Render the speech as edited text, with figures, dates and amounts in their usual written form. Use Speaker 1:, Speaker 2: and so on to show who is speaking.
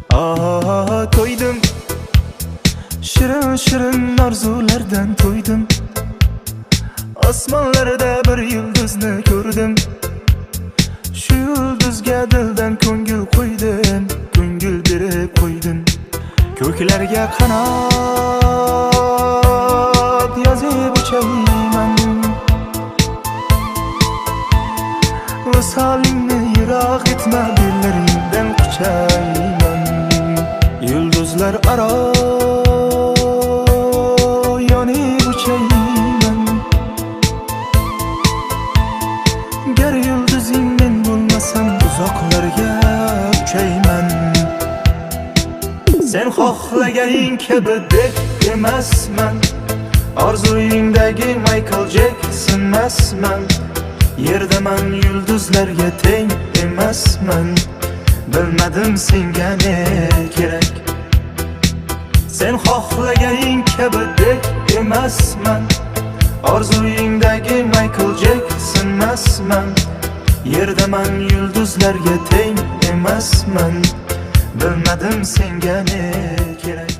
Speaker 1: To'ydim, shirin shirin orzulardan to'ydim. Osmonlarda bir yulduzni ko'rdim. Shu yulduzga dildan ko'ngil qo'ydim, ko'ngil berib qo'ydim. Ko'klarga qanot yozib uchayman, visolingni yiroq etma, bellaringdan quchayman. Yulduzlar aro yonib uchayman, gar yulduzing men bo'lmasam uzoqlarga uchayman. Sen xohlaganing kabi deb emasman, orzuyingdagi Michael Jackson emasman. Yerdaman, yulduzlarga teng emasman. Bilmadim senga ne kerak. Sen xohlaganing kabi deb emasman, orzuyingdagi Michael Jackson emasman. Yerdaman, yulduzlarga teng emasman. Bilmadim senga ne kerak.